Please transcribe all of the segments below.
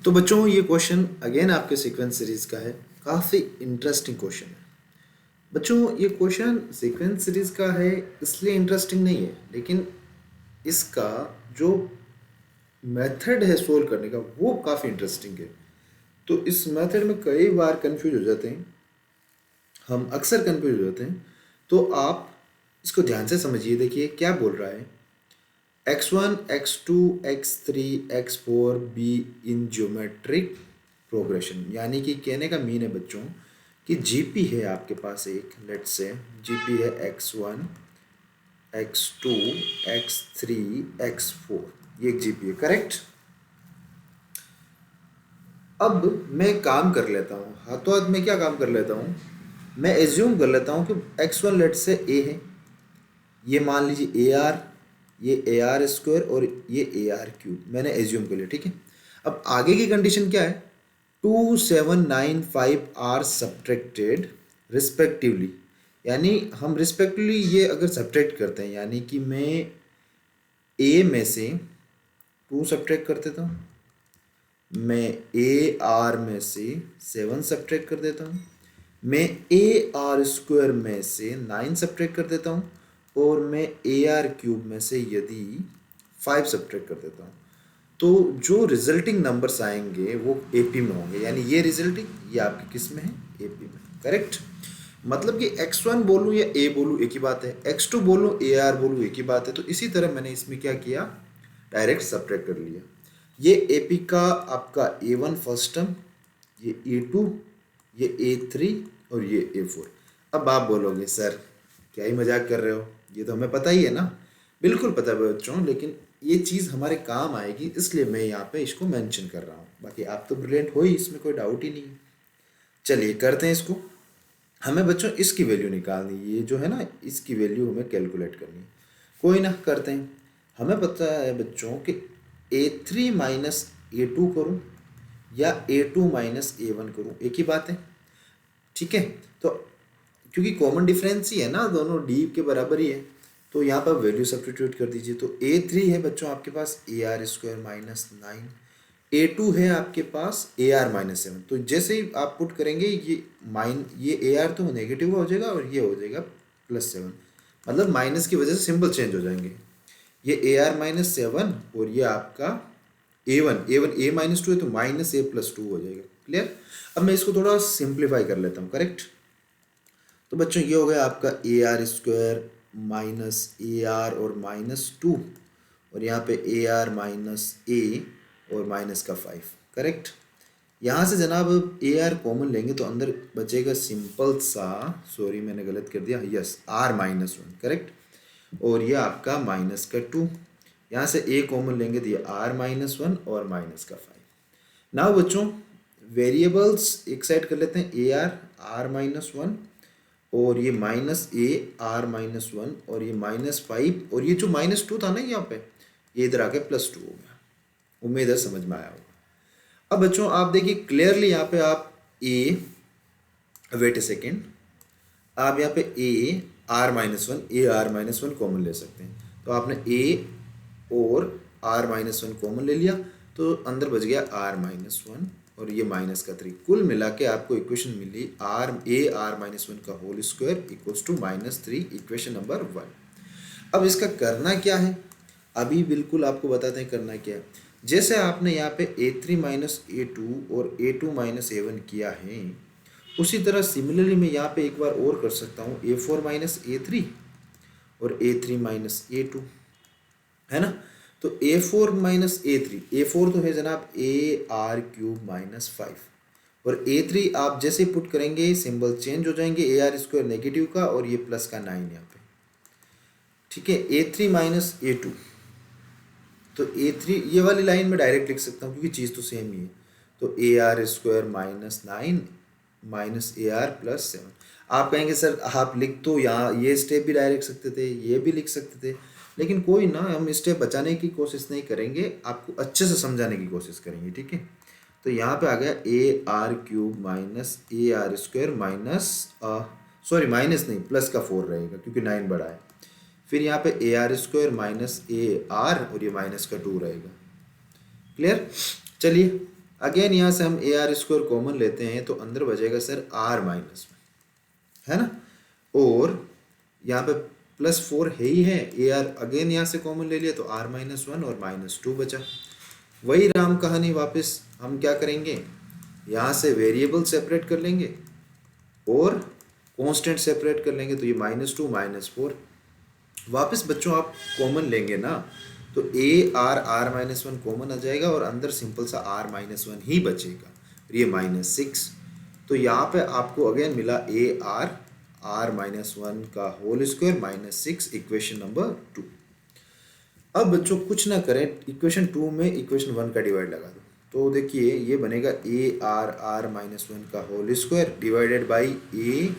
तो बच्चों ये क्वेश्चन अगेन आपके सीक्वेंस सीरीज का है। काफ़ी इंटरेस्टिंग क्वेश्चन है बच्चों। ये क्वेश्चन सीक्वेंस सीरीज का है इसलिए इंटरेस्टिंग नहीं है, लेकिन इसका जो मेथड है सोल्व करने का वो काफ़ी इंटरेस्टिंग है। तो इस मेथड में कई बार कंफ्यूज हो जाते हैं, हम अक्सर कंफ्यूज हो जाते हैं। तो आप इसको ध्यान से समझिए, देखिए क्या बोल रहा है। x1 x2 x3 x4 be in geometric progression, यानी कि कहने का मीन है बच्चों कि जीपी है आपके पास एक, लेट से जीपी है x1 x2 x3 x4, ये एक जीपी है, करेक्ट। अब मैं काम कर लेता हूँ, हाथों हाथ में क्या काम कर लेता हूँ, मैं एज्यूम कर लेता हूँ कि x1 लेट से a है, ये मान लीजिए ए आर, ये ए आर स्क्वायर और ये ए आर क्यूब, मैंने एज्यूम कर लिया, ठीक है। अब आगे की कंडीशन क्या है, 2 7 9 5 आर सब्ट्रैक्टेड रिस्पेक्टिवली, यानी हम रिस्पेक्टिवली ये अगर सब्ट्रैक्ट करते हैं, यानी कि मैं ए में से 2 सब्ट्रैक्ट कर देता हूँ, मैं ए आर में से 7 सब्ट्रैक्ट कर देता हूँ, मैं ए आर स्क्वायर में से 9 सब्ट्रैक्ट कर देता हूँ, और मैं ए आर क्यूब में से यदि 5 सब्ट्रैक्ट कर देता हूँ, तो जो रिजल्टिंग नंबर्स आएंगे वो एपी में होंगे, यानी ये रिजल्टिंग, ये आपकी किस में है, एपी में, करेक्ट। मतलब कि x1 बोलूँ या a बोलूँ एक ही बात है, x2 बोलूँ ए आर बोलूँ एक ही बात है। तो इसी तरह मैंने इसमें क्या किया, डायरेक्ट सब्ट्रैक्ट कर लिया। ये एपी का आपका a1 फर्स्ट टर्म, ये a2, ये a3 और ये a4। अब आप बोलोगे सर क्या ही मजाक कर रहे हो, ये तो हमें पता ही है ना। बिल्कुल पता है बच्चों, लेकिन ये चीज़ हमारे काम आएगी इसलिए मैं यहाँ पे इसको मेंशन कर रहा हूँ। बाकी आप तो ब्रिलियंट हो ही, इसमें कोई डाउट ही नहीं है। चलिए करते हैं इसको। हमें बच्चों इसकी वैल्यू निकालनी है, ये जो है ना इसकी वैल्यू हमें कैलकुलेट करनी है। कोई ना, करते हैं। हमें पता है बच्चों कि a3 माइनस a2 करूँ या a2 माइनस a1 करूँ, एक ही बात है, ठीक है। तो क्योंकि कॉमन डिफरेंस ही है ना, दोनों डी के बराबर ही है, तो यहाँ पर वैल्यू सब्स्टिट्यूट कर दीजिए। तो a3 है बच्चों आपके पास a r square minus 9, a2 है आपके पास ए आर माइनस 7। तो जैसे ही आप पुट करेंगे ये ए आर तो नेगेटिव हो जाएगा और ये हो जाएगा +7, मतलब माइनस की वजह से सिंबल चेंज हो जाएंगे। ये ए आर माइनस 7 और ये आपका ए वन ए माइनस 2 है, तो माइनस a+2 हो जाएगा, क्लियर। अब मैं इसको थोड़ा सिंप्लीफाई कर लेता हूँ, करेक्ट। तो बच्चों ये हो गया आपका ए r square minus A R और -2, और यहाँ पे ए आर माइनस ए और माइनस का 5, करेक्ट। यहाँ से जनाब ए आर कॉमन लेंगे तो अंदर बचेगा सिंपल सा, सॉरी मैंने गलत कर दिया, यस r-1, करेक्ट। और ये आपका माइनस का 2, यहाँ से ए कॉमन लेंगे तो ये r-1 और माइनस का 5। नाउ बच्चों वेरिएबल्स एक साइड कर लेते हैं, ए आर r-1 और ये माइनस ए r-1 और ये -5, और ये जो -2 था ना यहाँ पे, ये इधर आके +2 हो गया। उम्मीद है समझ में आया होगा। अब बच्चों आप देखिए क्लियरली यहाँ पे आप ए, वेट ए सेकेंड, आप यहाँ पे ए r-1 कॉमन ले सकते हैं। तो आपने ए और r-1 कॉमन ले लिया, तो अंदर बच गया r-1 और ये -3। कुल मिला के आपको इक्वेशन मिली r-1 का whole square equals to -3, equation number 1। अब इसका करना क्या है, अभी बिल्कुल आपको बताते हैं करना क्या है। जैसे आपने यहाँ पे a3 माइनस a2 और a2 माइनस a1 किया है, उसी तरह सिमिलरली मैं यहाँ पे एक बार और कर सकता हूँ, a4 माइनस a3 और a3 माइनस a2, है ना। तो a4 माइनस a3, a4 तो है जनाब ए आर क्यूब -5, और a3 आप जैसे पुट करेंगे सिंबल चेंज हो जाएंगे, ए आर स्क्वायर नेगेटिव का और ये प्लस का 9 यहाँ पे, ठीक है। a3 माइनस a2, तो a3 ये वाली लाइन में डायरेक्ट लिख सकता हूँ क्योंकि चीज़ तो सेम ही है। तो a r square -9 minus A R +7। आप कहेंगे सर आप लिख तो यहाँ ये स्टेप भी डायरेक्ट सकते थे, ये भी लिख सकते थे, लेकिन कोई ना, हम स्टेप बचाने की कोशिश नहीं करेंगे, आपको अच्छे से समझाने की कोशिश करेंगे, ठीक है। तो यहाँ पे आ गया A R cube minus A r square minus, sorry minus नहीं प्लस का 4 रहेगा क्योंकि 9 बड़ा है। फिर यहाँ पे ए r square minus A R और ये माइनस का 2 रहेगा, क्लियर। चलिए अगेन यहाँ से हम ए आर स्क्वायर कॉमन लेते हैं तो अंदर बचेगा सर आर माइनस वन, है ना। और यहाँ पे +4 है ही है, ए आर अगेन यहाँ से कॉमन ले लिया तो आर माइनस वन और -2 बचा। वही राम कहानी वापस हम क्या करेंगे, यहाँ से वेरिएबल सेपरेट कर लेंगे और कांस्टेंट सेपरेट कर लेंगे, तो ये -2 -4 वापस बच्चों आप कॉमन लेंगे ना तो a r r minus one common आ जाएगा और अंदर सिंपल सा आर माइनस वन ही बचेगा और ये -6। तो यहाँ पे आपको अगेन मिला a r r minus one का होल स्क्वायर -6, इक्वेशन नंबर 2। अब बच्चों कुछ ना करें, इक्वेशन 2 में इक्वेशन 1 का डिवाइड लगा दो, तो देखिए ये बनेगा a r r minus one का whole square divided by a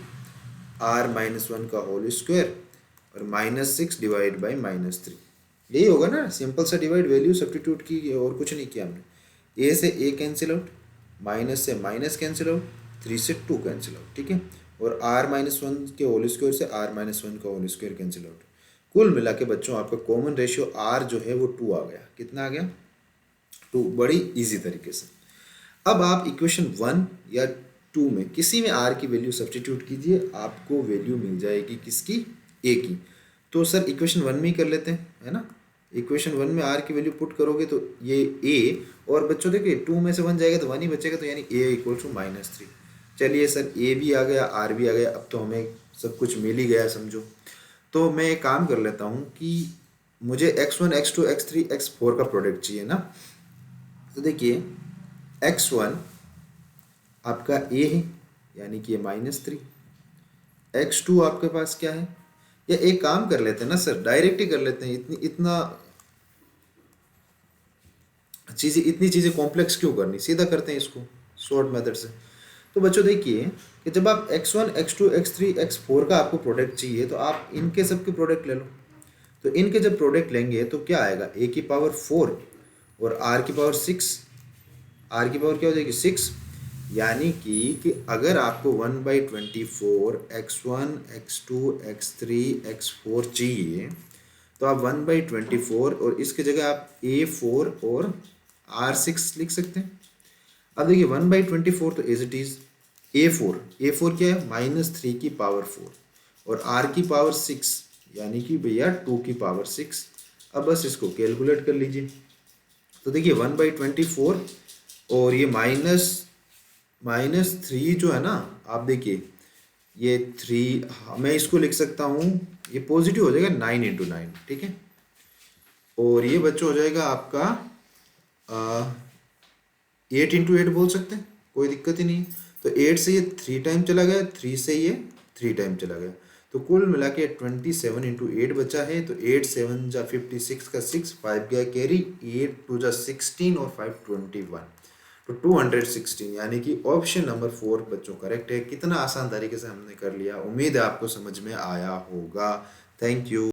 r minus one का होल स्क्वायर और -6 डिवाइड बाई -3। यही होगा ना, सिंपल सा डिवाइड, वैल्यू सब्स्टिट्यूट की और कुछ नहीं किया हमने। ए से ए कैंसिल आउट, माइनस से माइनस कैंसिल आउट, 3 से 2 कैंसिल आउट, ठीक है। और आर माइनस वन के होल स्क्वायर से आर माइनस वन का होल स्क्वायर कैंसिल आउट। कुल मिला के बच्चों आपका कॉमन रेशियो आर जो है वो 2 आ गया। कितना आ गया? 2, बड़ी इजी तरीके से। अब आप इक्वेशन 1 या 2 में किसी में आर की वैल्यू सब्स्टिट्यूट कीजिए, आपको वैल्यू मिल जाएगी किसकी? ए की। तो सर इक्वेशन 1 में ही कर लेते हैं, है ना। इक्वेशन 1 में आर की वैल्यू पुट करोगे तो ये ए, और बच्चों देखिए 2 में से 1 जाएगा तो 1 ही बचेगा, तो यानी ए इक्वल टू -3। चलिए सर ए भी आ गया, आर भी आ गया, अब तो हमें सब कुछ मिल ही गया समझो। तो मैं एक काम कर लेता हूँ कि मुझे x1 x2 x3 x4 का प्रोडक्ट चाहिए ना। तो देखिए x1 आपका a है यानी कि ये -3, x2 आपके पास क्या है, या एक काम कर लेते हैं ना सर, डायरेक्ट ही कर लेते हैं, इतनी चीज़ें कॉम्प्लेक्स क्यों करनी, सीधा करते हैं इसको शॉर्ट मेथड से। तो बच्चों देखिए कि जब आप x1 x2 x3 x4 का आपको प्रोडक्ट चाहिए तो आप इनके सब के प्रोडक्ट ले लो। तो इनके जब प्रोडक्ट लेंगे तो क्या आएगा, a की पावर 4 और r की पावर 6, r की पावर क्या हो जाएगी 6, यानी कि अगर आपको 1/24 x1 x2 x3 x4 चाहिए तो आप 1/24 और इसके जगह आप a4 और r6 लिख सकते हैं। अब देखिए 1/24 तो एज इट इज, a4 क्या है -3 की पावर 4 और r की पावर 6 यानी कि भैया 2 की पावर 6। अब बस इसको कैलकुलेट कर लीजिए। तो देखिए 1/24 और ये -3 जो है ना, आप देखिए ये 3 मैं इसको लिख सकता हूँ, ये पॉजिटिव हो जाएगा 9 × 9, ठीक है। और ये बच्चों हो जाएगा आपका 8 × 8 बोल सकते हैं, कोई दिक्कत ही नहीं। तो 8 से ये 3 टाइम चला गया, 3 से ये 3 टाइम चला गया, तो कुल मिला के 27 × 8 बचा है। तो 8 7 जा 56 का 6, 5 गया कैरी, 8 2 जा 16 और 5 21, तो 216, यानी कि ऑप्शन नंबर 4 बच्चों करेक्ट है। कितना आसान तरीके से हमने कर लिया, उम्मीद है आपको समझ में आया होगा। Thank you.